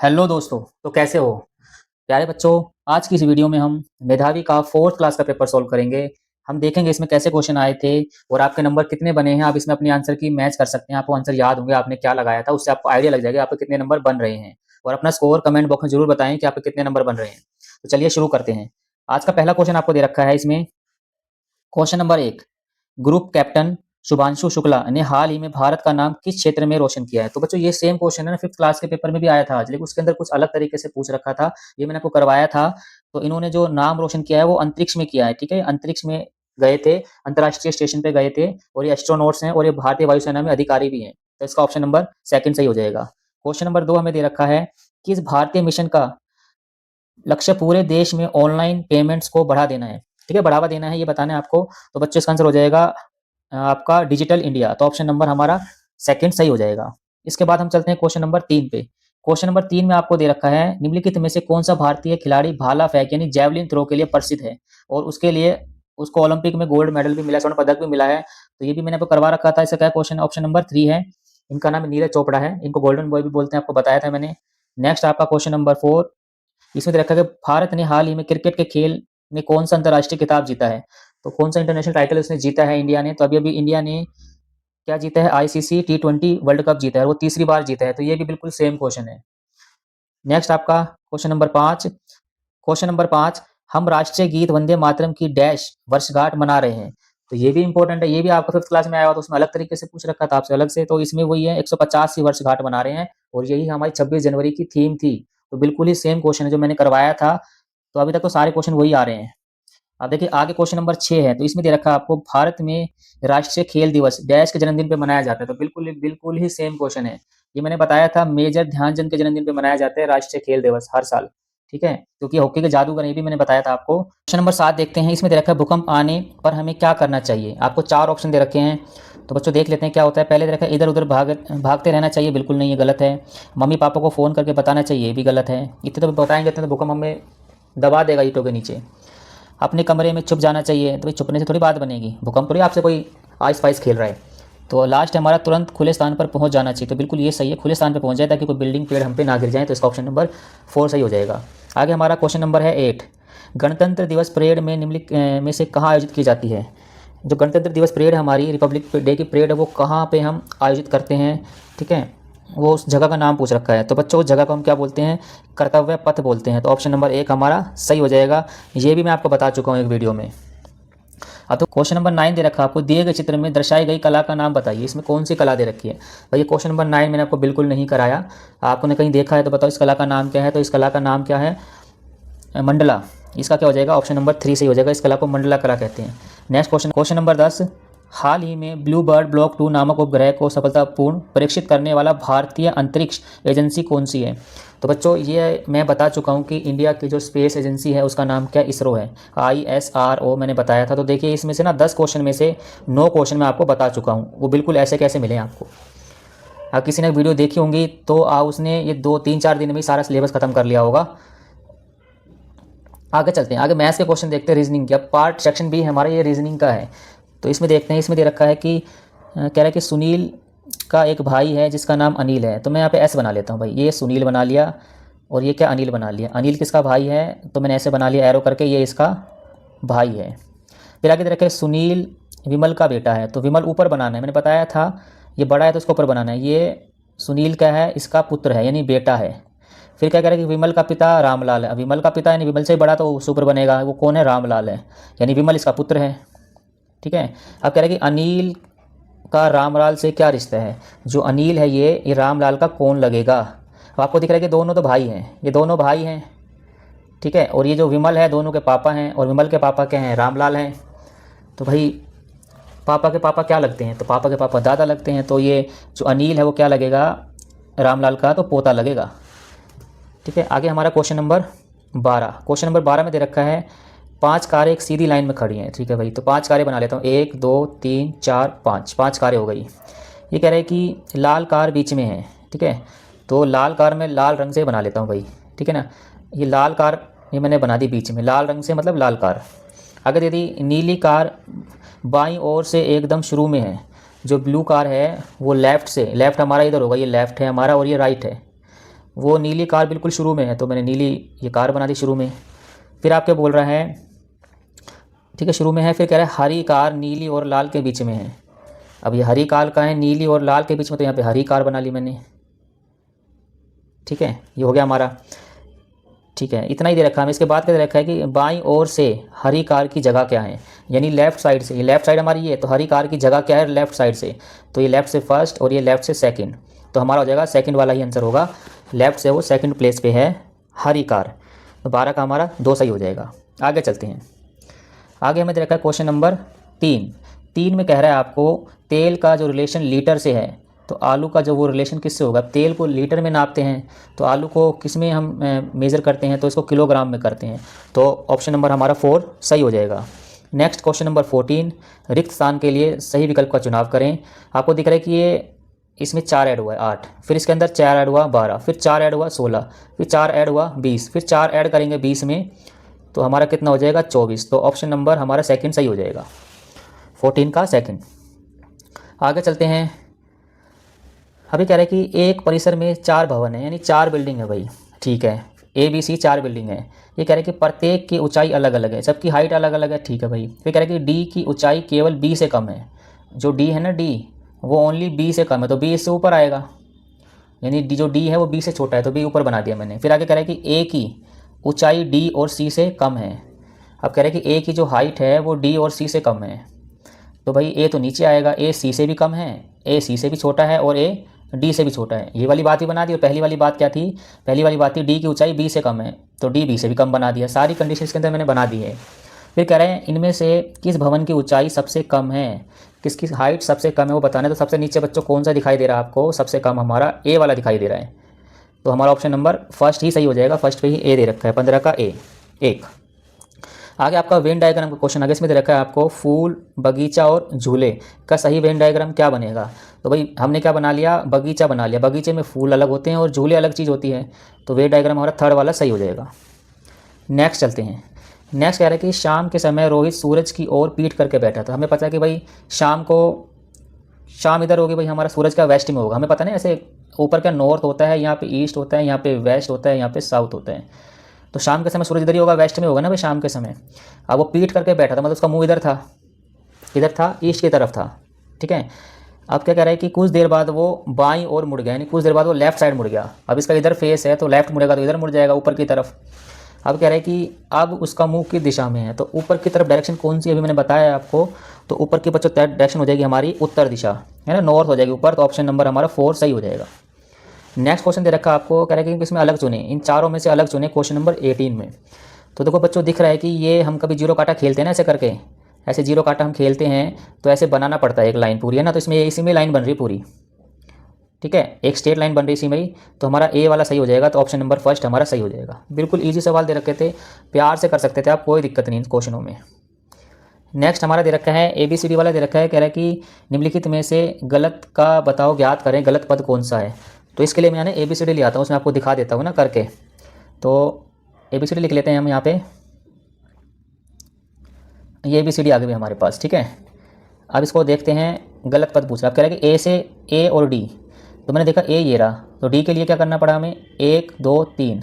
Hello दोस्तों। तो कैसे हो प्यारे बच्चों। आज की इस वीडियो में हम मेधावी का फोर्थ क्लास का पेपर सॉल्व करेंगे। हम देखेंगे इसमें कैसे क्वेश्चन आए थे और आपके नंबर कितने बने हैं। आप इसमें अपने आंसर की मैच कर सकते हैं। आपको आंसर याद होंगे आपने क्या लगाया था, उससे आपको आइडिया लग जाएगा आपके कितने नंबर बन रहे हैं। और अपना स्कोर कमेंट बॉक्स में जरूर बताएं कि आपके कितने नंबर बन रहे हैं। तो चलिए शुरू करते हैं। आज का पहला क्वेश्चन आपको दे रखा है इसमें। Question number 1, group captain Shubhanshu Shukla ने हाल ही में भारत का नाम किस क्षेत्र में रोशन किया है। तो बच्चों ये सेम क्वेश्चन है ना, फिफ्थ क्लास के पेपर में भी आया था आज, लेकिन उसके अंदर कुछ अलग तरीके से पूछ रखा था। ये मैंने आपको करवाया था। तो इन्होंने जो नाम रोशन किया है वो अंतरिक्ष में किया है। ठीक है, अंतरिक्ष में गए थे, अंतर्राष्ट्रीय स्टेशन पे गए थे और ये एस्ट्रोनॉट्स हैं और ये भारतीय वायुसेना में अधिकारी भी हैं। तो इसका ऑप्शन नंबर सेकंड सही हो जाएगा। क्वेश्चन नंबर 2 हमें दे रखा है, किस भारतीय मिशन का लक्ष्य पूरे देश में ऑनलाइन पेमेंट्स को बढ़ा देना है। ठीक है, बढ़ावा देना है ये बताना है आपको। तो बच्चों इसका आंसर हो जाएगा आपका डिजिटल इंडिया। तो ऑप्शन नंबर हमारा सेकंड सही हो जाएगा। इसके बाद हम चलते हैं क्वेश्चन नंबर 3 पे। क्वेश्चन नंबर 3 में आपको दे रखा है, निम्नलिखित में से कौन सा भारतीय खिलाड़ी भाला फेंक यानी जैवलिन थ्रो के लिए प्रसिद्ध है और उसके लिए उसको ओलंपिक में गोल्ड मेडल भी मिला, स्वर्ण पदक भी मिला है। तो ये भी मैंने आपको करवा रखा था। इसका क्या क्वेश्चन ऑप्शन नंबर 3 है। इनका नाम नीरज चोपड़ा है, इनको गोल्डन बॉय भी बोलते हैं, आपको बताया था मैंने। नेक्स्ट आपका क्वेश्चन नंबर 4, इसमें रखा है कि भारत ने हाल ही में क्रिकेट के खेल में कौन सा अंतर्राष्ट्रीय खिताब जीता है। तो कौन सा इंटरनेशनल टाइटल उसने जीता है इंडिया ने। तो अभी अभी इंडिया ने क्या जीता है, आईसीसी T20 वर्ल्ड कप जीता है, वो तीसरी बार जीता है। तो ये भी बिल्कुल सेम क्वेश्चन है। नेक्स्ट आपका क्वेश्चन नंबर 5, क्वेश्चन नंबर 5, हम राष्ट्रीय गीत वंदे मातरम की डैश वर्षगांठ मना रहे हैं। तो ये भी इंपॉर्टेंट है, ये भी आपका फिफ्थ क्लास में आया हुआ, तो उसमें अलग तरीके से पूछ रखा था आपसे अलग से। तो इसमें वही है 150वीं वर्षगांठ मना रहे हैं और यही हमारी 26 जनवरी की थीम थी। तो बिल्कुल ही सेम क्वेश्चन है जो मैंने करवाया था। तो अभी तक तो सारे क्वेश्चन वही आ रहे हैं। अब देखिए आगे क्वेश्चन नंबर 6 है। तो इसमें दे रखा है आपको, भारत में राष्ट्रीय खेल दिवस डैश के जन्मदिन पे मनाया जाता है। तो बिल्कुल ही सेम क्वेश्चन है। ये मैंने बताया था, मेजर ध्यानचंद के जन्मदिन पे मनाया जाता है राष्ट्रीय खेल दिवस हर साल। ठीक है, क्योंकि हॉकी के जादूगर, ये भी मैंने बताया था आपको। क्वेश्चन नंबर 7 देखते हैं। इसमें दे रखा है, भूकंप आने पर हमें क्या करना चाहिए। आपको 4 ऑप्शन दे रखे हैं। तो बच्चों देख लेते हैं क्या होता है। पहले दे रखा है, इधर उधर भागते रहना चाहिए। बिल्कुल नहीं, ये गलत है। मम्मी पापा को फ़ोन करके बताना चाहिए, ये भी गलत है। इतने तो बताएंगे तो भूकंप हमें दबा देगा ईंटों के नीचे। अपने कमरे में छुप जाना चाहिए। तो भाई छुपने से थोड़ी बात बनेगी, भूकंप थोड़ी आपसे कोई आइस पाइस खेल रहा है। तो लास्ट हमारा, तुरंत खुले स्थान पर पहुंच जाना चाहिए। तो बिल्कुल ये सही है, खुले स्थान पर पहुंच जाए ताकि कोई बिल्डिंग पेड़ हम पे ना गिर जाए। तो इसका ऑप्शन नंबर 4 सही हो जाएगा। आगे हमारा क्वेश्चन नंबर है 8, गणतंत्र दिवस परेड में निम्नलिखित में से कहाँ आयोजित की जाती है। जो गणतंत्र दिवस परेड हमारी रिपब्लिक डे की परेड है, वो कहाँ पे हम आयोजित करते हैं। ठीक है, वो उस जगह का नाम पूछ रखा है। तो बच्चों उस जगह को हम क्या बोलते हैं, कर्तव्य पथ बोलते हैं। तो ऑप्शन नंबर 1 हमारा सही हो जाएगा। ये भी मैं आपको बता चुका हूँ एक वीडियो में। अब तो क्वेश्चन नंबर 9 दे रखा है आपको, दिए गए चित्र में दर्शाई गई कला का नाम बताइए। इसमें कौन सी कला दे रखी है। भाई ये क्वेश्चन नंबर 9 मैंने आपको बिल्कुल नहीं कराया, आपने कहीं देखा है तो बताओ इस कला का नाम क्या है। तो इस कला का नाम क्या है, मंडला। इसका क्या हो जाएगा, ऑप्शन नंबर 3 सही हो जाएगा। इस कला को मंडला कला कहते हैं। नेक्स्ट क्वेश्चन, क्वेश्चन नंबर 10, हाल ही में ब्लू बर्ड ब्लॉक 2 नामक उपग्रह को सफलतापूर्ण परीक्षित करने वाला भारतीय अंतरिक्ष एजेंसी कौन सी है। तो बच्चों ये मैं बता चुका हूँ कि इंडिया की जो स्पेस एजेंसी है उसका नाम क्या, इसरो है, ISRO मैंने बताया था। तो देखिए इसमें से ना 10 क्वेश्चन में से 9 क्वेश्चन मैं आपको बता चुका हूँ। वो बिल्कुल ऐसे कैसे मिले आपको। आप किसी ने वीडियो देखी होंगी तो उसने ये 2-3-4 दिन में ही सारा सिलेबस खत्म कर लिया होगा। आगे चलते हैं, आगे मैथ्स के क्वेश्चन देखते हैं, रीजनिंग का पार्ट सेक्शन भी हमारा ये रीजनिंग का है। तो इसमें देखते हैं, इसमें दे रखा है कि कह रहा है कि सुनील का एक भाई है जिसका नाम अनिल है। तो मैं यहाँ पे ऐसे बना लेता हूँ भाई, ये सुनील बना लिया और ये क्या अनिल बना लिया। अनिल किसका भाई है, तो मैंने ऐसे बना लिया एरो करके, ये इसका भाई है। फिर आगे दे रखा है सुनील विमल का बेटा है। तो विमल ऊपर बनाना है, मैंने बताया था ये बड़ा है तो इसको ऊपर बनाना है। ये सुनील क्या है, इसका पुत्र है यानी बेटा है। फिर क्या कह रहा है कि विमल का पिता रामलाल है। विमल का पिता यानी विमल से बड़ा तो सुपर बनेगा, वो कौन है, रामलाल है, यानी विमल इसका पुत्र है। ठीक है, अब कह रहा है कि अनिल का रामलाल से क्या रिश्ता है। जो अनिल है ये रामलाल का कौन लगेगा। अब आपको दिख रहा है कि दोनों तो भाई हैं, ये दोनों भाई हैं। ठीक है, और ये जो विमल है दोनों के पापा हैं और विमल के पापा क्या हैं, रामलाल हैं। तो भाई पापा के पापा क्या लगते हैं, तो पापा के पापा दादा लगते हैं। तो ये जो अनिल है वो क्या लगेगा, रामलाल का तो पोता लगेगा। ठीक है, आगे हमारा क्वेश्चन नंबर 12, क्वेश्चन नंबर 12 में दे रखा है 5 कारें एक सीधी लाइन में खड़ी हैं। ठीक है भाई, तो 5 कारें बना लेता हूँ, 1 2 3 4 5 कारें हो गई। ये कह रहा है कि लाल कार बीच में है। ठीक है, तो लाल कार में लाल रंग से बना लेता हूँ भाई। ठीक है ना, ये लाल कार ये मैंने बना दी बीच में, लाल रंग से मतलब लाल कार। आगे दे दी नीली कार बाईं ओर से एकदम शुरू में है। जो ब्लू कार है वो लेफ़्ट से, लेफ़्ट हमारा इधर होगा, ये लेफ़्ट है हमारा और ये राइट है। वो नीली कार बिल्कुल शुरू में है, तो मैंने नीली ये कार बना दी शुरू में। फिर आपके बोल रहा है, ठीक है, शुरू में है, फिर कह रहा है हरी कार नीली और लाल के बीच में है। अब ये हरी कार का है, नीली और लाल के बीच में, तो यहाँ पे हरी कार बना ली मैंने। ठीक है, ये हो गया हमारा। ठीक है, इतना ही दे रखा है। इसके बाद क्या दे रखा है कि बाईं ओर से हरी कार की जगह क्या है, यानी लेफ़्ट साइड से। ये लेफ़्ट साइड हमारी ये, तो हरी कार की जगह क्या है लेफ़्ट साइड से, तो ये लेफ़्ट से फर्स्ट और ये लेफ़्ट से सेकंड, तो हमारा हो जाएगा सेकंड वाला ही आंसर होगा। लेफ़्ट से वो सेकंड प्लेस पे है हरी कार, तो 12 का हमारा 2 सही हो जाएगा। आगे चलते हैं। आगे हमें दे रखा है क्वेश्चन नंबर 3 में कह रहा है आपको तेल का जो रिलेशन लीटर से है, तो आलू का जो वो रिलेशन किससे होगा। तेल को लीटर में नापते हैं, तो आलू को किस में हम मेज़र करते हैं, तो इसको किलोग्राम में करते हैं, तो ऑप्शन नंबर हमारा 4 सही हो जाएगा। नेक्स्ट क्वेश्चन नंबर 14, रिक्त स्थान के लिए सही विकल्प का चुनाव करें। आपको दिख रहा है कि ये इसमें 4 ऐड हुआ है 8, फिर इसके अंदर 4 ऐड हुआ 12, फिर 4 ऐड हुआ 16, फिर 4 ऐड हुआ 20, फिर 4 ऐड करेंगे 20 में, तो हमारा कितना हो जाएगा 24, तो ऑप्शन नंबर हमारा सेकंड सही हो जाएगा, 14 का सेकंड। आगे चलते हैं। अभी कह रहे हैं कि एक परिसर में 4 भवन है, यानी 4 बिल्डिंग है भाई। ठीक है, ABC 4 बिल्डिंग है। ये कह रहे हैं कि प्रत्येक की ऊंचाई अलग अलग है, सबकी हाइट अलग अलग है। ठीक है भाई। फिर कह रहे हैं कि D की ऊंचाई केवल B से कम है। जो D है ना, D वो ओनली B से कम है, तो B इससे ऊपर आएगा, यानी जो D है वो B से छोटा है, तो B ऊपर बना दिया मैंने। फिर आगे कह रहे हैं कि A की ऊंचाई D और C से कम है। अब कह रहे हैं कि A की जो हाइट है वो D और C से कम है, तो भाई A तो नीचे आएगा, A C से भी कम है, A C से भी छोटा है और A D से भी छोटा है। ये वाली बात भी बना दी। और पहली वाली बात क्या थी, पहली वाली बात थी D की ऊंचाई B से कम है, तो D B से भी कम बना दिया। सारी कंडीशन के अंदर मैंने बना दी है। फिर कह रहे हैं इनमें से किस भवन की ऊंचाई सबसे कम है, किसकी हाइट सबसे कम है वो बताना है। तो सबसे नीचे बच्चों कौन सा दिखाई दे रहा है आपको, सबसे कम हमारा A वाला दिखाई दे रहा है, तो हमारा ऑप्शन नंबर फर्स्ट ही सही हो जाएगा। फर्स्ट पे ही A दे रखा है, 15 का A 1। आगे आपका वेन डायग्राम का क्वेश्चन आगे इसमें दे रखा है आपको फूल बगीचा और झूले का सही वेन डायग्राम क्या बनेगा। तो भाई हमने क्या बना लिया, बगीचा बना लिया। बगीचे में फूल अलग होते हैं और झूले अलग चीज़ होती है, तो वेन डायग्राम हमारा थर्ड वाला सही हो जाएगा। नेक्स्ट चलते हैं। नेक्स्ट कह रहा है कि शाम के समय रोहित सूरज की ओर पीठ करके बैठा था। हमें पता है कि भाई शाम इधर होगी भाई, हमारा सूरज का वेस्ट में होगा। हमें पता नहीं, ऐसे ऊपर का नॉर्थ होता है, यहाँ पे ईस्ट होता है, यहाँ पे वेस्ट होता है, यहाँ पे साउथ होता है, तो शाम के समय सूरज इधर ही होगा, वेस्ट में होगा ना भाई शाम के समय। अब वो पीठ करके बैठा था, मतलब उसका मुंह इधर था, ईस्ट की तरफ था। ठीक है। अब क्या कह रहा है कि कुछ देर बाद वो बाईं ओर मुड़ गया, यानी कुछ देर बाद वो लेफ्ट साइड मुड़ गया। अब इसका इधर फेस है, तो लेफ्ट मुड़ेगा तो इधर मुड़ जाएगा ऊपर की तरफ। अब कह रहा है कि अब उसका मुंह किस दिशा में है, तो ऊपर की तरफ डायरेक्शन कौन सी, अभी मैंने बताया आपको, तो ऊपर की बच्चों डायरेक्शन हो जाएगी हमारी उत्तर दिशा, है ना, नॉर्थ हो जाएगी ऊपर, तो ऑप्शन नंबर हमारा 4 सही हो जाएगा। नेक्स्ट क्वेश्चन दे रखा आपको, कह रहा है कि इसमें अलग चुने, इन चारों में से अलग चुने क्वेश्चन नंबर 18 में। तो देखो बच्चों दिख रहा है कि ये हम कभी जीरो काटा खेलते हैं ना, ऐसे करके, ऐसे जीरो काटा हम खेलते हैं, तो ऐसे बनाना पड़ता है एक लाइन पूरी, है ना, तो इसमें इसी में लाइन बन रही है पूरी। ठीक है, एक स्ट्रेट लाइन बन रही इसी में ही, तो हमारा A वाला सही हो जाएगा, तो ऑप्शन नंबर फर्स्ट हमारा सही हो जाएगा। बिल्कुल ईजी सवाल दे रखे थे, प्यार से कर सकते थे आप, कोई दिक्कत नहीं इन क्वेश्चनों में। नेक्स्ट हमारा दे रखा है ABCD वाला दे रखा है, कह रहा है कि निम्नलिखित में से गलत का बताओ, ज्ञात करें गलत पद कौन सा है। तो इसके लिए मैं ABCD ले आता हूँ, उसमें आपको दिखा देता हूँ ना करके। तो ABCD लिख लेते हैं हम यहाँ पे, ये ABCD आ गई हमारे पास। ठीक है, अब इसको देखते हैं, गलत पद पूछ रहा है। अब कह रहा है कि A से A और D, तो मैंने देखा A ये रहा, तो D के लिए क्या करना पड़ा हमें, 1 2 3,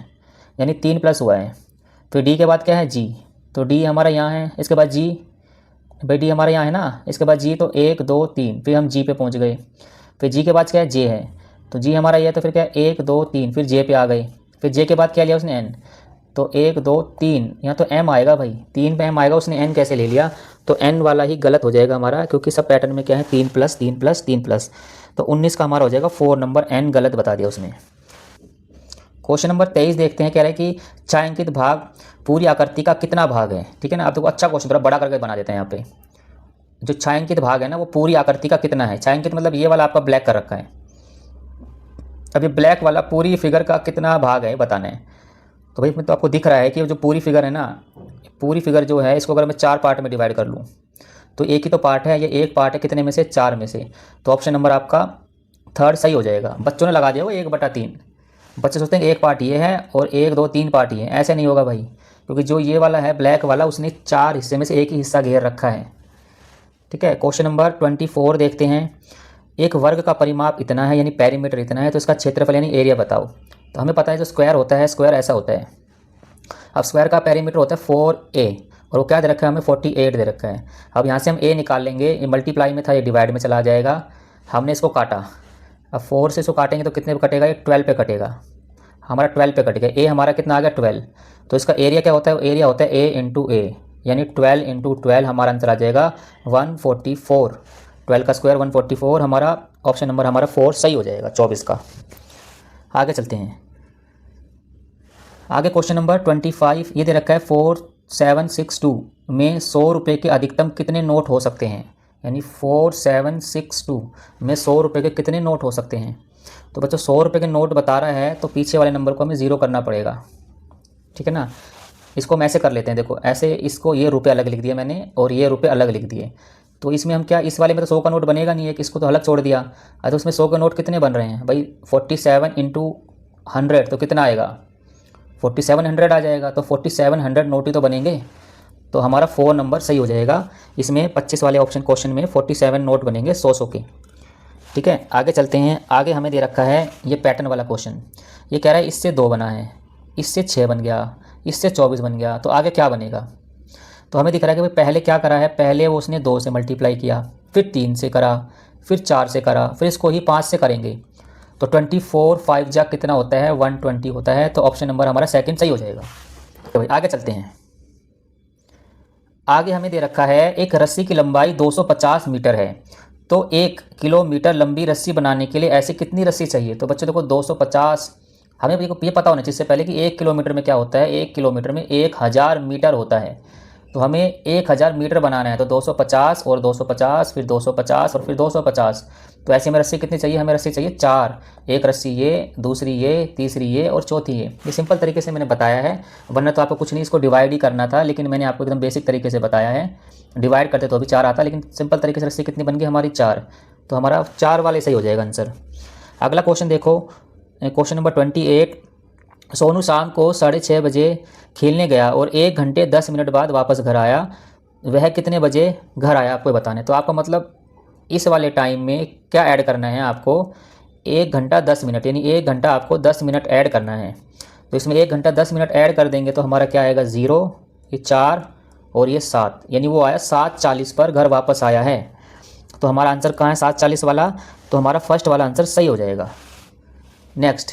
यानी 3 प्लस हुआ है। फिर D के बाद क्या है G, तो D हमारा यहाँ है, इसके बाद G, भाई D हमारे यहाँ है ना, इसके बाद G, तो 1 2 3, फिर हम G पे पहुँच गए। फिर G के बाद क्या है, J है, तो G हमारा ये है, तो फिर क्या है 1 2 3, फिर J पे आ गए। फिर J के बाद क्या लिया उसने, N, तो 1 2 3, यहाँ तो M आएगा भाई, 3 पे M आएगा, उसने N कैसे ले लिया, तो N वाला ही गलत हो जाएगा हमारा, क्योंकि सब पैटर्न में क्या है 3 प्लस 3 प्लस 3 प्लस, तो 19 का हमारा हो जाएगा 4 नंबर, N गलत बता दिया उसने। क्वेश्चन नंबर 23 देखते हैं, कह रहे हैं कि छायांकित भाग पूरी आकृति का कितना भाग है। ठीक है ना, आप देखो अच्छा क्वेश्चन, थोड़ा बड़ा करके बना देते हैं यहाँ पे। जो छायांकित भाग है ना वो पूरी आकृति का कितना है। छायांकित मतलब ये वाला आपका ब्लैक कर रखा है, अब ये ब्लैक वाला पूरी फिगर का कितना भाग है बताना है। तो भाई तो आपको दिख रहा है कि जो पूरी फिगर है ना, पूरी फिगर जो है, इसको अगर मैं 4 पार्ट में डिवाइड कर लूँ, तो एक ही तो पार्ट है, ये एक पार्ट है कितने में से, 4 में से, तो ऑप्शन नंबर आपका थर्ड सही हो जाएगा। बच्चों ने लगा दिया वो 1/3, बच्चे सोचते हैं कि एक पार्ट ये है और 1 2 3 पार्ट ये है, ऐसे नहीं होगा भाई, क्योंकि जो ये वाला है ब्लैक वाला, उसने 4 हिस्से में से एक ही हिस्सा घेर रखा है। ठीक है, क्वेश्चन नंबर 24 देखते हैं। एक वर्ग का परिमाप इतना है, यानी पेरीमीटर इतना है, तो इसका क्षेत्रफल यानी एरिया बताओ। तो हमें पता है जो स्क्वायर होता है, स्क्वायर ऐसा होता है। अब स्क्वायर का पेरीमीटर होता है 4a और वो क्या दे रखा है हमें 48 दे रखा है। अब यहाँ से हम a निकाल लेंगे, ये मल्टीप्लाई में था ये डिवाइड में चला जाएगा। हमने इसको काटा, अब 4 से इसको काटेंगे तो कितने पे कटेगा, ये 12 पे कटेगा, हमारा 12 पे कटेगा। a हमारा कितना आ गया 12, तो इसका एरिया क्या होता है, एरिया होता है a इंटू ए, यानी 12 इंटू 12 हमारा आंसर आ जाएगा 144। 12 का स्क्वायर 144, हमारा ऑप्शन नंबर हमारा 4 सही हो जाएगा 24 का। आगे चलते हैं, आगे क्वेश्चन नंबर 25 ये दे रखा है 4762 में 100 रुपये के अधिकतम कितने नोट हो सकते हैं, यानी 4762 में 100 रुपये के कितने नोट हो सकते हैं। तो बच्चों 100 रुपये के नोट बता रहा है तो पीछे वाले नंबर को हमें ज़ीरो करना पड़ेगा, ठीक है ना। इसको हम ऐसे कर लेते हैं, देखो ऐसे, इसको ये रुपये अलग लिख दिए मैंने और ये रुपये अलग लिख दिए। तो इसमें हम क्या, इस वाले में तो 100 का नोट बनेगा नहीं है, कि इसको तो अलग छोड़ दिया। तो उसमें 100 के नोट कितने बन रहे हैं भाई, 47 इंटू 100 तो कितना आएगा 4700 आ जाएगा। तो 4700 नोट ही तो बनेंगे, तो हमारा 4 नंबर सही हो जाएगा। इसमें 25 वाले ऑप्शन क्वेश्चन में 47 नोट बनेंगे 100 के, ठीक है। आगे चलते हैं, आगे हमें दे रखा है ये पैटर्न वाला क्वेश्चन। ये कह रहा है इससे 2 बना है, इससे 6 बन गया, इससे 24 बन गया, तो आगे क्या बनेगा। तो हमें दिख रहा है कि भाई पहले क्या करा है, पहले वो उसने 2 से मल्टीप्लाई किया, फिर 3 से करा, फिर 4 से करा, फिर इसको ही 5 से करेंगे। तो 24 5 जा कितना होता है 120 होता है, तो ऑप्शन नंबर हमारा सेकंड सही हो जाएगा। तो भाई आगे चलते हैं, आगे हमें दे रखा है एक रस्सी की लंबाई 250 मीटर है, तो 1 किलोमीटर लंबी रस्सी बनाने के लिए ऐसी कितनी रस्सी चाहिए। तो बच्चों देखो 250, हमें ये पता होना चाहिए इससे पहले कि 1 किलोमीटर में क्या होता है, 1 किलोमीटर में 1000 मीटर होता है। तो हमें 1000 मीटर बनाना है, तो 250 और 250 फिर 250 और फिर 250। तो ऐसे में रस्सी कितनी चाहिए, हमें रस्सी चाहिए 4, एक रस्सी ये, दूसरी ये, तीसरी ये और चौथी ये सिंपल तरीके से मैंने बताया है, वरना तो आपको कुछ नहीं, इसको डिवाइड ही करना था, लेकिन मैंने आपको एकदम बेसिक तरीके से बताया है। डिवाइड करते तो अभी 4 आता, लेकिन सिंपल तरीके से रस्सी कितनी बन गई हमारी 4, तो हमारा 4 वाले सही हो जाएगा आंसर। अगला क्वेश्चन देखो, क्वेश्चन नंबर 28, सोनू शाम को 6:30 बजे खेलने गया और 1 घंटे 10 मिनट बाद वापस घर आया, वह कितने बजे घर आया आपको बताना है। तो आपका मतलब इस वाले टाइम में क्या ऐड करना है आपको, 1 घंटा 10 मिनट, यानी 1 घंटा आपको 10 मिनट ऐड करना है। तो इसमें 1 घंटा 10 मिनट ऐड कर देंगे तो हमारा क्या आएगा 0, ये 4 और ये 7, यानी वो आया 7:40 पर घर वापस आया है। तो हमारा आंसर कहाँ है 7:40 वाला, तो हमारा फर्स्ट वाला आंसर सही हो जाएगा। नेक्स्ट,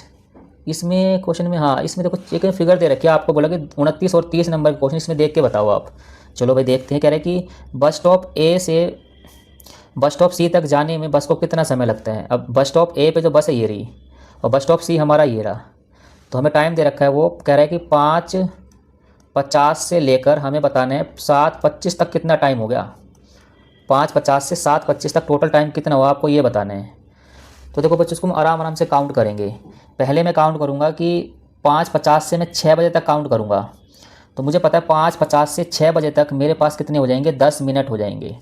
इसमें क्वेश्चन में, हाँ इसमें देखो एक फिगर दे रखी है, आपको बोला कि 29 और 30 नंबर का क्वेश्चन, इसमें देख के बताओ आप। चलो भाई देखते हैं, कह रहे कि बस स्टॉप ए से बस स्टॉप सी तक जाने में बस को कितना समय लगता है। अब बस स्टॉप ए पे जो बस है ये रही और बस स्टॉप सी हमारा ये रहा, तो हमें टाइम दे रखा है, वो कह रहा है कि 5:50 से लेकर हमें बताना है 7:25 तक कितना टाइम हो गया। 5:50 से 7:25 तक टोटल टाइम कितना हुआ आपको ये बताना है। तो देखो बच्चों इसको हम आराम आराम से काउंट करेंगे। पहले मैं काउंट करूँगा कि 5:50 से मैं 6 बजे तक काउंट करूँगा, तो मुझे पता है 5:50 से 6 बजे तक मेरे पास कितने हो जाएंगे 10 मिनट हो जाएंगे।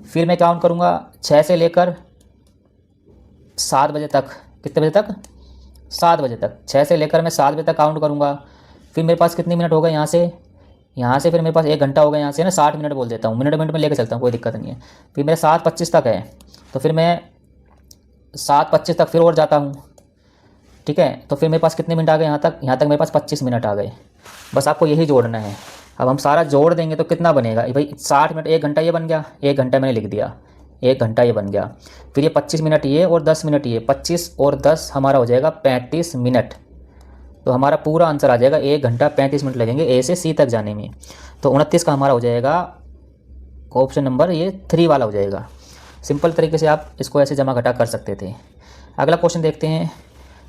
फिर मैं काउंट करूँगा 6 से लेकर 7 बजे तक, कितने बजे तक 7 बजे तक, 6 से लेकर मैं 7 बजे तक काउंट करूँगा। फिर मेरे पास कितने मिनट हो गए यहाँ से फिर मेरे पास 1 घंटा हो गया, यहाँ से ना 60 मिनट बोल देता हूँ, मिनट में लेकर चलता हूँ, कोई दिक्कत नहीं है। फिर मेरे 7:25 तक है, तो फिर मैं 7:25 तक फिर और जाता हूँ, ठीक है। तो फिर मेरे पास कितने मिनट आ गए यहाँ तक मेरे पास 25 मिनट आ गए। बस आपको यही जोड़ना है। अब हम सारा जोड़ देंगे तो कितना बनेगा भाई 60 मिनट, 1 घंटा ये बन गया, 1 घंटा मैंने लिख दिया, 1 घंटा ये बन गया। फिर ये 25 मिनट ये और 10 मिनट ये, 25 और 10 हमारा हो जाएगा 35 मिनट। तो हमारा पूरा आंसर आ जाएगा 1 घंटा 35 मिनट लगेंगे ए से सी तक जाने में। तो 29 का हमारा हो जाएगा ऑप्शन नंबर ये 3 वाला हो जाएगा। सिंपल तरीके से आप इसको ऐसे जमा घटा कर सकते थे। अगला क्वेश्चन देखते हैं।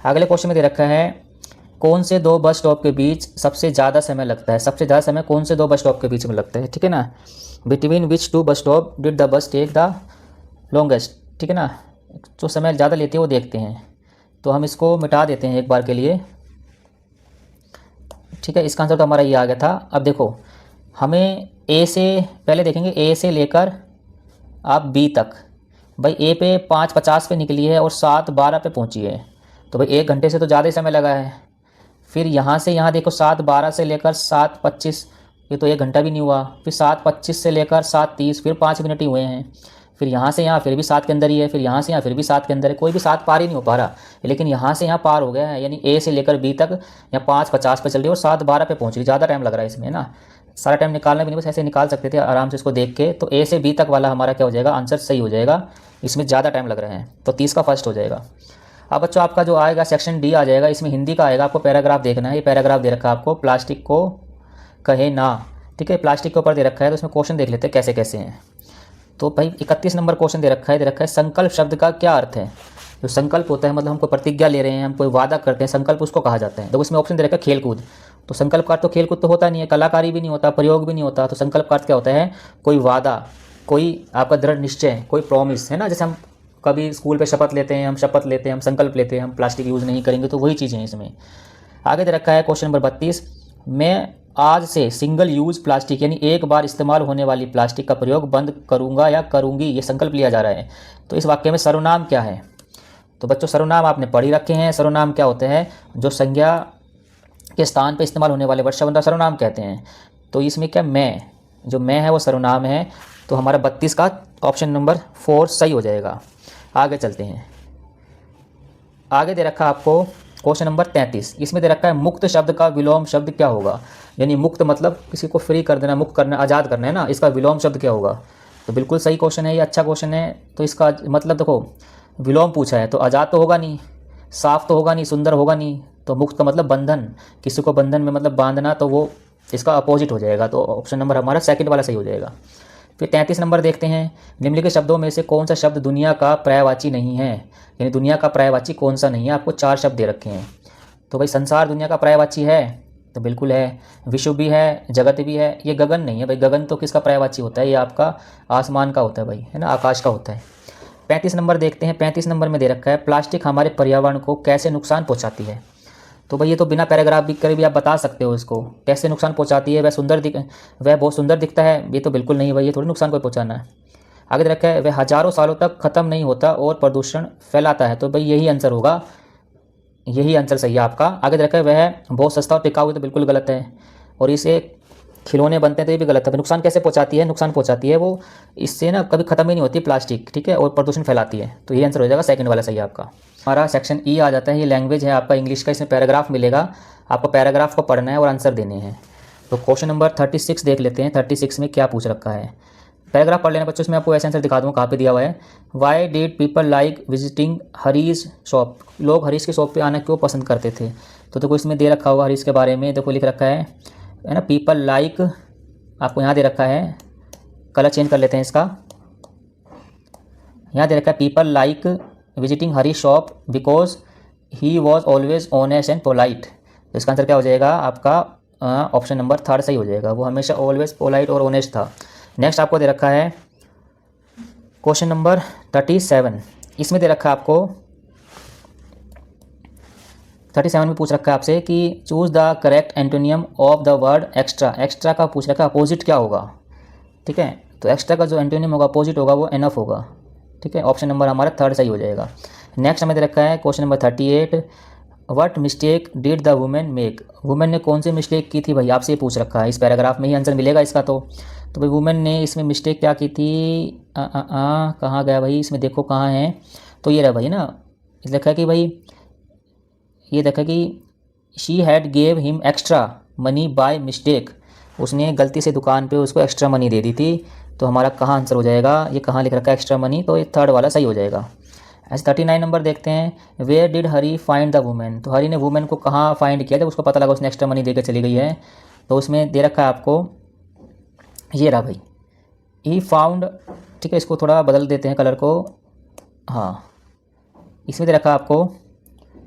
अगले क्वेश्चन में दे रखा है कौन से 2 बस स्टॉप के बीच सबसे ज़्यादा समय लगता है। सबसे ज़्यादा समय कौन से 2 बस स्टॉप के बीच में लगता है, ठीक है ना। Between which 2 bus stop did the bus take the longest, ठीक है ना। जो समय ज़्यादा लेती है वो देखते हैं। तो हम इसको मिटा देते हैं एक बार के लिए, ठीक है। इसका आंसर तो हमारा ये आ गया था। अब देखो हमें ए से पहले देखेंगे, ए से लेकर आप बी तक। भाई ए पे 5:50 पे निकली है और 7:12 पे पहुंची है, तो भाई 1 घंटे से तो ज़्यादा ही समय लगा है। फिर यहाँ से यहाँ देखो 7:12 से लेकर 7:25, ये तो 1 घंटा भी नहीं हुआ। फिर 7:25 से लेकर 7:30, फिर 5 मिनट ही हुए हैं। फिर यहाँ से यहाँ फिर भी 7 के अंदर ही है, फिर यहाँ से यहाँ फिर भी 7 के अंदर है, कोई भी 7 पार ही नहीं हो पा रहा। लेकिन यहाँ से यहाँ पार हो गया है, यानी ए से लेकर बी तक यहाँ 5:50 पे चल रही है और 7:12 पे पहुँच रही। ज़्यादा टाइम लग रहा है इसमें ना, सारा टाइम निकालना भी नहीं, बस ऐसे निकाल सकते थे आराम से इसको देख के। तो ए से बी तक वाला हमारा क्या हो जाएगा, आंसर सही हो जाएगा। इसमें ज़्यादा टाइम लग रहा है तो 30 का फर्स्ट हो जाएगा। अब बच्चों आपका जो आएगा सेक्शन डी आ जाएगा, इसमें हिंदी का आएगा। आपको पैराग्राफ देखना है, ये पैराग्राफ दे रखा है आपको, प्लास्टिक को कहे ना। ठीक है, प्लास्टिक के ऊपर दे रखा है, तो इसमें क्वेश्चन देख लेते हैं कैसे कैसे हैं। तो भाई 31 नंबर क्वेश्चन दे रखा है संकल्प शब्द का क्या अर्थ है। जो संकल्प होता है मतलब हम कोई प्रतिज्ञा ले रहे हैं, हम कोई वादा करते हैं, संकल्प उसको कहा जाता है। तो इसमें ऑप्शन दे रखा है खेलकूद। तो संकल्प का अर्थ तो खेलकूद तो होता नहीं है, कलाकारी भी नहीं होता, प्रयोग भी नहीं होता। तो संकल्प का अर्थ क्या होता है, कोई वादा, कोई आपका दृढ़ निश्चय, कोई प्रॉमिस, है ना। जैसे हम कभी स्कूल पे शपथ लेते हैं, हम शपथ लेते हैं, हम संकल्प लेते हैं हम प्लास्टिक यूज़ नहीं करेंगे, तो वही चीज़ें हैं इसमें। आगे दे रखा है क्वेश्चन नंबर 32, मैं आज से सिंगल यूज़ प्लास्टिक यानी एक बार इस्तेमाल होने वाली प्लास्टिक का प्रयोग बंद करूंगा या करूंगी, ये संकल्प लिया जा रहा है। तो इस वाक्य में सर्वनाम क्या है। तो बच्चों सर्वनाम आपने पढ़ ही रखे हैं। सर्वनाम क्या होते हैं, जो संज्ञा के स्थान पे इस्तेमाल होने वाले वर्ड सर्वनाम कहते हैं। तो इसमें क्या मैं, जो मैं है वो सर्वनाम है। तो हमारा 32 का ऑप्शन नंबर 4 सही हो जाएगा। आगे चलते हैं, आगे दे रखा आपको क्वेश्चन नंबर 33, इसमें दे रखा है मुक्त शब्द का विलोम शब्द क्या होगा। यानी मुक्त मतलब किसी को फ्री कर देना, मुक्त करना, आज़ाद करना है ना, इसका विलोम शब्द क्या होगा। तो बिल्कुल सही क्वेश्चन है, ये अच्छा क्वेश्चन है। तो इसका मतलब देखो विलोम पूछा है तो आज़ाद तो होगा नहीं, साफ तो होगा नहीं, सुंदर होगा नहीं। तो मुक्त का मतलब बंधन, किसी को बंधन में मतलब बांधना, तो वो इसका अपोजिट हो जाएगा। तो ऑप्शन नंबर हमारा सेकंड वाला सही हो जाएगा। फिर 33 नंबर देखते हैं, निम्नलिखित शब्दों में से कौन सा शब्द दुनिया का पर्यायवाची नहीं है। यानी दुनिया का पर्यायवाची कौन सा नहीं है, आपको 4 शब्द दे रखे हैं। तो भाई संसार दुनिया का पर्यायवाची है, तो बिल्कुल है। विश्व भी है, जगत भी है। ये गगन नहीं है भाई, गगन तो किसका पर्यायवाची होता है, ये आपका आसमान का होता है भाई, है ना, आकाश का होता है। 35 नंबर देखते हैं, 35 नंबर में दे रखा है प्लास्टिक हमारे पर्यावरण को कैसे नुकसान पहुँचाती है। तो भाई ये तो बिना पैराग्राफ दिख कर भी आप बता सकते हो इसको कैसे नुकसान पहुंचाती है। वह बहुत सुंदर दिखता है, ये तो बिल्कुल नहीं भाई, ये थोड़ी नुकसान कोई पहुंचाना है। आगे रखा है वह हजारों सालों तक ख़त्म नहीं होता और प्रदूषण फैलाता है। तो भाई यही आंसर होगा, यही आंसर सही है आपका। आगे रखा है वह बहुत सस्ता और टिकाऊ है, तो बिल्कुल गलत है। और इसे खिलौने बनते हैं तो ये भी गलत है। नुकसान कैसे पहुंचाती है, नुकसान पहुंचाती है वो इससे ना कभी ख़त्म ही नहीं होती प्लास्टिक, ठीक है, और प्रदूषण फैलाती है। तो ये आंसर हो जाएगा सेकंड वाला सही है आपका। हमारा सेक्शन ई आ जाता है, ये लैंग्वेज है आपका इंग्लिश का। इसमें पैराग्राफ मिलेगा, आपको पैराग्राफ को पढ़ना है और आंसर देने हैं। तो क्वेश्चन नंबर 36 देख लेते हैं, 36 में क्या पूछ रखा है। पैराग्राफ पढ़ लेना बच्चों, इसमें आपको ऐसे आंसर दिखा दूँगा कहाँ पे दिया हुआ है। Why did people like visiting Hari's shop, लोग हरीश की शॉप पे आना क्यों पसंद करते थे। तो देखो इसमें दे रखा होगा हरीश के बारे में, देखो लिख रखा है ना, पीपल लाइक, आपको यहाँ दे रखा है, कलर चेंज कर लेते हैं इसका। यहाँ दे रखा है people like visiting Harish shop because he was always honest and polite. तो इसका आंसर क्या हो जाएगा आपका, ऑप्शन नंबर 3 सही हो जाएगा। वो हमेशा ऑलवेज पोलाइट और ऑनेस्ट था। नेक्स्ट आपको दे रखा है क्वेश्चन नंबर 37, इसमें दे रखा है आपको 37 में पूछ रखा है आपसे कि choose the correct antonym of the word extra. Extra का पूछ रखा है, अपोजिट क्या होगा, ठीक है। तो एक्स्ट्रा का जो एंटोनियम होगा, अपोजिट होगा, वो एनफ होगा, ठीक है। ऑप्शन नंबर हमारा 3 सही हो जाएगा। नेक्स्ट हमें दे रखा है question number 38, what mistake did the women make. Women ने कौन सी मिस्टेक की थी भाई, आपसे ये पूछ रखा है। इस पैराग्राफ में ही आंसर मिलेगा इसका। तो भाई वुमेन ने इसमें मिस्टेक क्या की थी, कहाँ गया भाई, इसमें देखो कहाँ है। तो ये रहा भाई ना, लिखा है कि भाई ये देखा कि she had gave him extra money by mistake, उसने गलती से दुकान पे उसको एक्स्ट्रा मनी दे दी थी। तो हमारा कहाँ आंसर हो जाएगा, ये कहाँ लिख रखा है एक्स्ट्रा मनी, तो ये 3rd वाला सही हो जाएगा। ऐसे 39 नंबर देखते हैं, where did Hari find the women. तो हरी ने वुमेन को कहाँ फाइंड किया जब उसको पता लगा उसने एक्स्ट्रा मनी देकर चली गई है। तो उसमें दे रखा है आपको, ये रहा भाई, ही फाउंड, ठीक है, इसको थोड़ा बदल देते हैं कलर को। हाँ, इसमें दे रखा है आपको,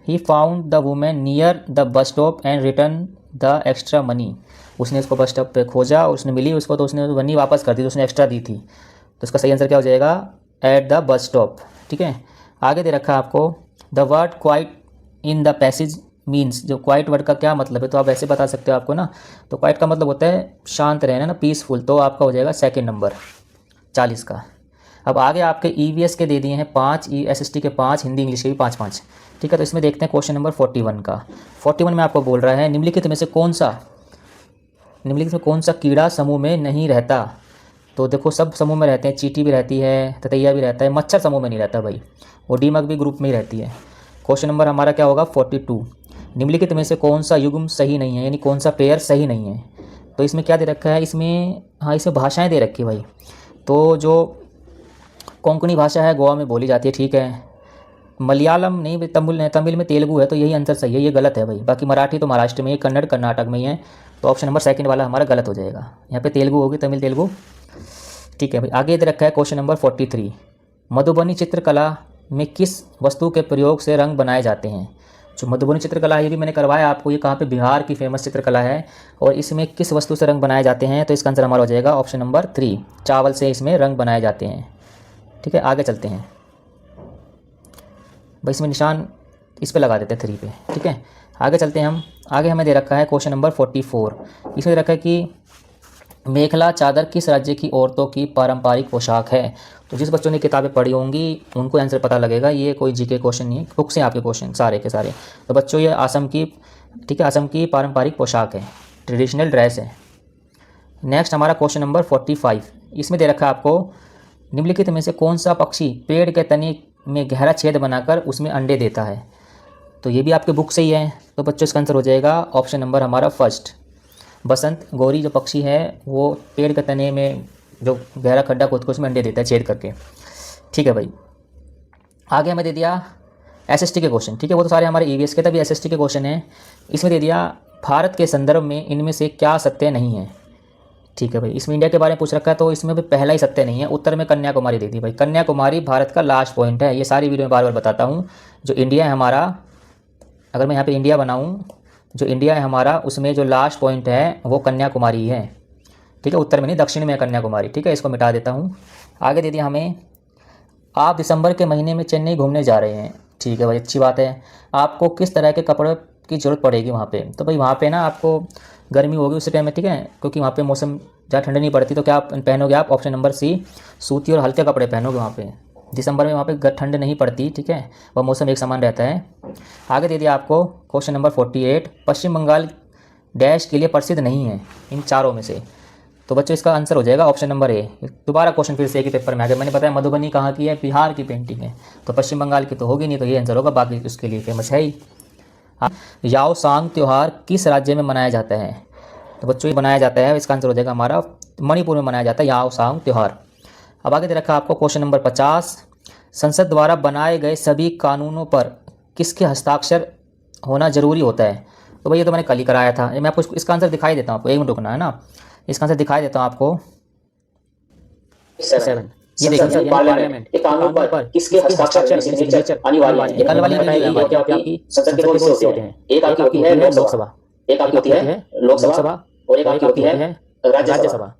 he found the women near the bus stop and return the extra money. उसने इसको बस स्टॉप पे खोजा और उसने मिली उसको, तो उसने मनी वापस कर दी, तो उसने एक्स्ट्रा दी थी। तो इसका सही आंसर क्या हो जाएगा, एट द बस स्टॉप, ठीक है। आगे दे रखा है आपको, the word quite in the passage means. जो क्वाइट वर्ड का क्या मतलब है, तो आप ऐसे बता सकते हो आपको ना। तो क्वाइट का मतलब होता है शांत रहना ना, पीसफुल। तो आपका हो जाएगा सेकंड नंबर 40 का। अब आगे आपके ईवीएस के दे दिए हैं 5, एसएसटी के 5, हिंदी इंग्लिश के भी 5-5, ठीक है। तो इसमें देखते हैं क्वेश्चन नंबर 41 का। 41 में आपको बोल रहा है निम्नलिखित में से कौन सा कीड़ा समूह में नहीं रहता। तो देखो सब समूह में रहते हैं, चींटी भी रहती है, ततैया भी रहता है, मच्छर समूह में नहीं रहता भाई, वो दीमक भी ग्रुप में ही रहती है। क्वेश्चन नंबर हमारा क्या होगा 42, निम्नलिखित में से कौन सा युग्म सही नहीं है, यानी कौन सा पेयर सही नहीं है। तो इसमें क्या दे रखा है, इसमें हाँ इसमें भाषाएं दे रखी है भाई। तो जो कोंकणी भाषा है गोवा में बोली जाती है, ठीक है। मलयालम नहीं, तमिल में तेलुगु है, तो यही आंसर सही है, ये गलत है भाई। बाकी मराठी तो महाराष्ट्र में ही, कन्नड़ कर्नाटक में ही है, तो ऑप्शन नंबर सेकंड वाला हमारा गलत हो जाएगा। यहाँ पे तेलुगु होगी, तमिल तेलुगु, ठीक है भाई। आगे दे रखा है क्वेश्चन नंबर 43, मधुबनी चित्रकला में किस वस्तु के प्रयोग से रंग बनाए जाते हैं। जो मधुबनी चित्रकला है ये भी मैंने करवाया आपको, ये कहाँ पे, बिहार की फेमस चित्रकला है, और इसमें किस वस्तु से रंग बनाए जाते हैं, तो इसका आंसर हमारा हो जाएगा ऑप्शन नंबर 3, चावल से इसमें रंग बनाए जाते हैं, ठीक है। आगे चलते हैं भाई, इसमें निशान इस पे लगा देते हैं 3 पे, ठीक है। आगे चलते हैं हम, आगे हमें दे रखा है क्वेश्चन नंबर 44, इसमें दे रखा है कि मेखला चादर किस राज्य की औरतों की पारंपरिक पोशाक है। तो जिस बच्चों ने किताबें पढ़ी होंगी उनको आंसर पता लगेगा, ये कोई जीके क्वेश्चन नहीं है, बुक से आपके क्वेश्चन सारे के सारे। तो बच्चों ये असम की, ठीक है, असम की पारंपरिक पोशाक है, ट्रेडिशनल ड्रेस है। नेक्स्ट हमारा क्वेश्चन नंबर 45, इसमें दे रखा है आपको, निम्नलिखित में से कौन सा पक्षी पेड़ के तने में गहरा छेद बनाकर उसमें अंडे देता है। तो ये भी आपके बुक से ही है, तो बच्चों इसका आंसर हो जाएगा ऑप्शन नंबर हमारा फर्स्ट, बसंत गौरी जो पक्षी है वो पेड़ के तने में जो गहरा खड्डा खोद के उसमें अंडे देता है छेद करके, ठीक है भाई। आगे हमें दे दिया एसएसटी के क्वेश्चन, ठीक है, वो तो सारे हमारे ईवीएस के, तभी एसएसटी के क्वेश्चन है। इसमें दे दिया भारत के संदर्भ में इनमें से क्या सत्य नहीं है, ठीक है भाई। इसमें इंडिया के बारे में पूछ रखा है, तो इसमें भी पहला ही सत्य नहीं है, उत्तर में कन्याकुमारी दे दी भाई। कन्याकुमारी भारत का लास्ट पॉइंट है, ये सारी वीडियो में बार बार बताता हूँ। जो इंडिया है हमारा, अगर मैं यहाँ पे इंडिया बनाऊँ, जो इंडिया है हमारा उसमें जो लास्ट पॉइंट है वो कन्याकुमारी है, ठीक है, उत्तर में नहीं, दक्षिण में है कन्याकुमारी, ठीक है। इसको मिटा देता हूँ। आगे दे दिया हमें, आप दिसंबर के महीने में चेन्नई घूमने जा रहे हैं, ठीक है भाई, अच्छी बात है। आपको किस तरह के कपड़े की ज़रूरत पड़ेगी वहाँ पे। तो भाई वहाँ पे ना आपको गर्मी होगी उस टाइम में, ठीक है, क्योंकि वहाँ पे मौसम ज़्यादा ठंड नहीं पड़ती। तो क्या आप पहनोगे आप, ऑप्शन नंबर सी, सूती और हल्के कपड़े पहनोगे वहाँ पे। दिसंबर में वहाँ पे ठंड नहीं पड़ती, ठीक है, वह मौसम एक समान रहता है। आगे दे दिया आपको क्वेश्चन नंबर 48, पश्चिम बंगाल डैश के लिए प्रसिद्ध नहीं है इन चारों में से। तो बच्चों इसका आंसर हो जाएगा ऑप्शन नंबर ए। दोबारा क्वेश्चन फिर से एक ही पेपर में आ गया, मैंने बताया मधुबनी कहाँ की है, बिहार की पेंटिंग है, तो पश्चिम बंगाल की तो होगी नहीं, तो ये आंसर होगा, बाकी उसके लिए फेमस है ही। याओ सांग त्यौहार किस राज्य में मनाया जाता है। तो बच्चों ये मनाया जाता है, इसका आंसर हो जाएगा हमारा मणिपुर में मनाया जाता है याओ सांग त्यौहार। अब आगे दे रखा आपको क्वेश्चन नंबर 50, संसद द्वारा बनाए गए सभी कानूनों पर किसके हस्ताक्षर होना जरूरी होता है। तो भाई ये तो मैंने कल ही कराया था, मैं आपको इसका आंसर दिखाई देता हूँ आपको, एक मिनट रुकना है ना, इसका आंसर दिखाई देता हूँ आपको। 7 ये देखिए, पार्लियामेंट के कानून पर किसके हस्ताक्षर सिग्नेचर अनिवार्य है। कल वाली वीडियो आपकी संसद के 2 हिस्से होते हैं, एक आपकी होती है लोकसभा, एक आपकी होती है लोकसभा, और एक आपकी होती है राज्यसभा।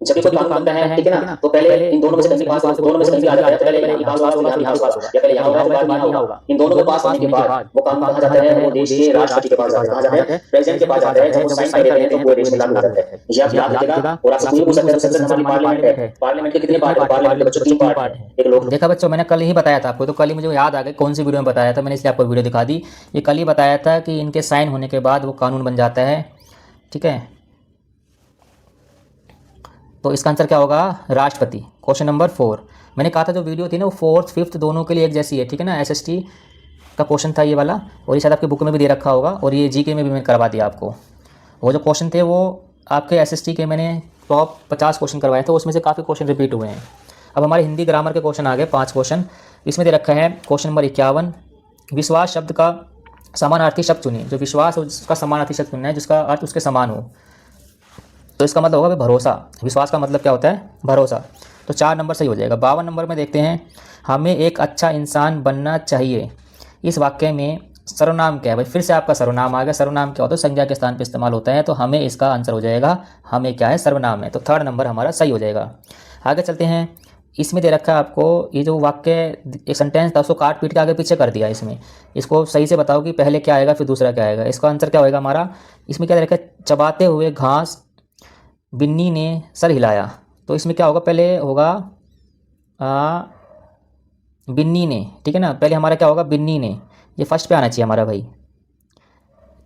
जब कोई कानून बनता है, ठीक है ना, तो पहले इन दोनों में से कहीं पास, दोनों में से कहीं आ जाता है, पहले यहाँ पास होगा, यहाँ पास होगा, या पहले यहाँ होगा, बाद यहाँ होगा। इन दोनों के पास होने के बाद वो कानून कहाँ जाता है, वो देश के राष्ट्रपति के पास जाता है, प्रेसिडेंट के पास जाता है। जब वो साइन कर देते हैं तो पूरे देश में लागू होता है। ये आप याद रखिएगा। और आपसे पूछ सकते हैं, संसद हमारी पार्लियामेंट है, पार्लियामेंट के कितने पार्ट है, पार्लियामेंट के बच्चों 3 पार्ट है, एक लोग। देखा बच्चों, मैंने कल ही बताया था आपको, तो कल ही मुझे याद आ गया कौन सी वीडियो में बताया था, मैंने इसलिए आपको वीडियो दिखा दी। ये कल ही बताया था कि इनके साइन होने के बाद वो कानून बन जाता है, ठीक है। तो इसका आंसर क्या होगा, राष्ट्रपति। क्वेश्चन नंबर 4, मैंने कहा था जो वीडियो थी ना वो 4th 5th दोनों के लिए एक जैसी है, ठीक है ना। एसएसटी का क्वेश्चन था ये वाला, और ये शायद आपके बुक में भी दे रखा होगा, और ये जीके में भी मैंने करवा दिया आपको। वो जो क्वेश्चन थे वो आपके एसएसटी के मैंने टॉप 50 क्वेश्चन करवाए थे, उसमें से काफ़ी क्वेश्चन रिपीट हुए हैं। अब हमारे हिंदी ग्रामर के क्वेश्चन आ गए 5 क्वेश्चन। इसमें दे रखा है क्वेश्चन नंबर 51, विश्वास शब्द का समानार्थी शब्द चुनिए। जो विश्वास है उसका समानार्थी शब्द चुनना है जिसका अर्थ उसके समान हो। तो इसका मतलब होगा भरोसा। विश्वास का मतलब क्या होता है, भरोसा। तो 4 नंबर सही हो जाएगा। 52 नंबर में देखते हैं, हमें एक अच्छा इंसान बनना चाहिए, इस वाक्य में सर्वनाम क्या है। भाई फिर से आपका सर्वनाम आ गया। सर्वनाम क्या होता है, संज्ञा के स्थान पर इस्तेमाल होता है, तो हमें इसका आंसर हो जाएगा, हमें क्या है, सर्वनाम है। तो 3rd नंबर हमारा सही हो जाएगा। आगे चलते हैं, इसमें दे रखा है आपको, ये जो वाक्य एक सेंटेंस था उसको काट पीट के आगे पीछे कर दिया। इसमें इसको सही से बताओ कि पहले क्या आएगा फिर दूसरा क्या आएगा। इसका आंसर क्या होगा हमारा, इसमें क्या दे रखा है, चबाते हुए घास बिन्नी ने सर हिलाया। तो इसमें क्या होगा, पहले होगा बिन्नी ने, ठीक है ना, पहले हमारा क्या होगा, बिन्नी ने, ये फर्स्ट पे आना चाहिए हमारा भाई,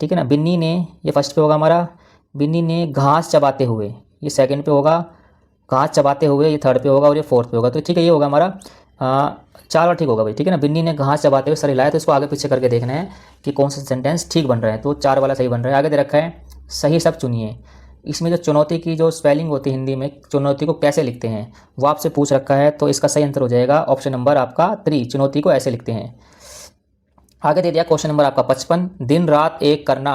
ठीक है ना। बिन्नी ने, ये फर्स्ट पे होगा हमारा। बिन्नी ने घास चबाते हुए, ये सेकंड पे होगा। घास चबाते हुए, ये थर्ड पे होगा और ये फोर्थ पे होगा। तो ठीक है, ये होगा हमारा 4 बार ठीक होगा भाई, ठीक है ना। बिन्नी ने घास चबाते हुए सर हिलाया, तो इसको आगे पीछे करके देखना है कि कौन सा सेंटेंस ठीक बन रहा है। तो 4 वाला सही बन रहा है। आगे दे रखा है सही शब्द चुनिए। इसमें जो चुनौती की जो स्पेलिंग होती है हिंदी में, चुनौती को कैसे लिखते हैं वो आपसे पूछ रखा है। तो इसका सही आंसर हो जाएगा ऑप्शन नंबर आपका 3, चुनौती को ऐसे लिखते हैं। आगे दे दिया क्वेश्चन नंबर आपका 55, दिन रात एक करना,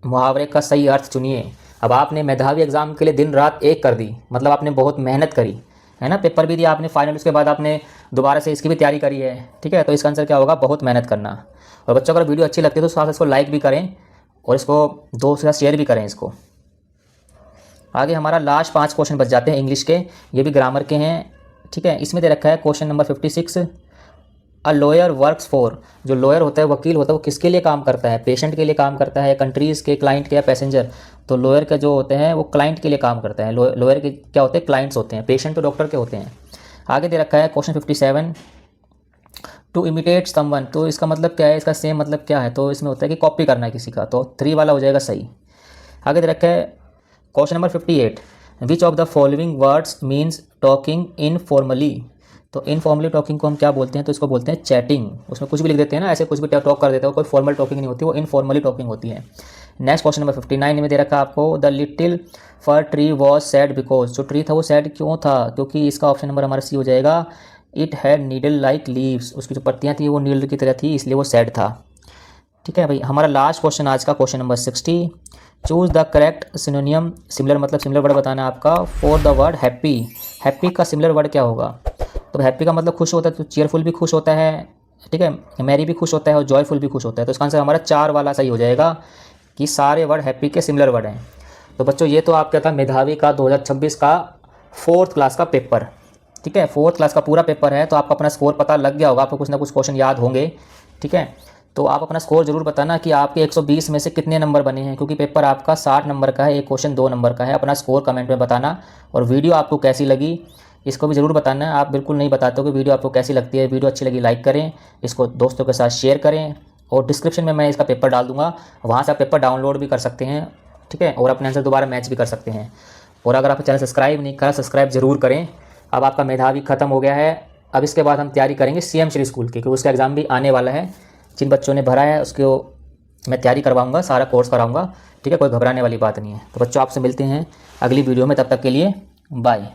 मुहावरे का सही अर्थ चुनिए। अब आपने मेधावी एग्जाम के लिए दिन रात एक कर दी, मतलब आपने बहुत मेहनत करी है ना। पेपर भी दिया आपने फाइनल, उसके बाद आपने दोबारा से इसकी भी तैयारी करी है, ठीक है। तो इसका आंसर क्या होगा, बहुत मेहनत करना। और बच्चों अगर वीडियो अच्छी लगती है तो साथ इसको लाइक भी करें और इसको दोस्त के साथ शेयर भी करें इसको। आगे हमारा लास्ट 5 क्वेश्चन बच जाते हैं इंग्लिश के, ये भी ग्रामर के हैं, ठीक है। इसमें दे रखा है question number 56, a lawyer works for, जो लॉयर होता है, वकील होता है, वो किसके लिए काम करता है, पेशेंट के लिए काम करता है, कंट्रीज़ के, क्लाइंट के, या पैसेंजर। तो लॉयर का जो होते हैं वो क्लाइंट के लिए काम करता है। लॉयर के क्या होते हैं, क्लाइंट्स होते हैं, पेशेंट तो डॉक्टर के होते हैं। आगे दे रखा है क्वेश्चन 57, टू इमिटेट समवन, तो इसका मतलब क्या है, इसका सेम मतलब क्या है। तो इसमें होता है कि कॉपी करना है किसी का, तो 3 वाला हो जाएगा सही। आगे दे रखा है question number 58, which of the following words means talking informally. तो इनफॉर्मली टॉकिंग को हम क्या बोलते हैं, तो इसको बोलते हैं चैटिंग। उसमें कुछ भी लिख देते हैं ना, ऐसे कुछ भी टॉक कर देते हो, कोई फॉर्मल टॉकिंग नहीं होती, वो इनफॉर्मली टॉकिंग होती है। नेक्स्ट क्वेश्चन नंबर 59 में दे रखा है आपको, the little for tree was sad because, जो ट्री था वो सैड क्यों था, क्योंकि इसका ऑप्शन नंबर हमारा सी हो जाएगा, it had needle like leaves, उसकी जो पत्तियाँ थी वो नीडल की तरह थी, इसलिए वो सैड था, ठीक है भाई। हमारा लास्ट क्वेश्चन आज का question number 60, choose the correct सिनोनियम, similar मतलब सिमिलर वर्ड बताना है आपका for the word happy. Happy का सिमिलर वर्ड क्या होगा, तो हैप्पी का मतलब खुश होता है, तो चीयरफुल भी खुश होता है, ठीक है, मैरी भी खुश होता है और जॉयफुल भी खुश होता है। तो इसका आंसर हमारा 4 वाला सही हो जाएगा कि सारे वर्ड हैप्पी के सिमिलर वर्ड हैं। तो बच्चों ये तो आपका था मेधावी का 2026 का 4th क्लास का पेपर, ठीक है। 4th क्लास का पूरा पेपर है, तो आपको अपना स्कोर पता लग गया होगा, आपको कुछ ना कुछ क्वेश्चन याद होंगे, ठीक है। तो आप अपना स्कोर जरूर बताना कि आपके 120 में से कितने नंबर बने हैं, क्योंकि पेपर आपका 60 नंबर का है, एक क्वेश्चन 2 नंबर का है। अपना स्कोर कमेंट में बताना, और वीडियो आपको कैसी लगी इसको भी ज़रूर बताना है। आप बिल्कुल नहीं बताते हो कि वीडियो आपको कैसी लगती है। वीडियो अच्छी लगी लाइक करें, इसको दोस्तों के साथ शेयर करें, और डिस्क्रिप्शन में मैं इसका पेपर डाल दूंगा, वहाँ से आप पेपर डाउनलोड भी कर सकते हैं, ठीक है, और अपने आंसर दोबारा मैच भी कर सकते हैं। और अगर आप चैनल सब्सक्राइब नहीं करा, सब्सक्राइब जरूर करें। अब आपका मेधावी खत्म हो गया है, अब इसके बाद हम तैयारी करेंगे CM श्री स्कूल की, क्योंकि उसका एग्ज़ाम भी आने वाला है। जिन बच्चों ने भरा है उसको मैं तैयारी करवाऊंगा, सारा कोर्स कराऊंगा, ठीक है, कोई घबराने वाली बात नहीं है। तो बच्चों आपसे मिलते हैं अगली वीडियो में, तब तक के लिए बाय।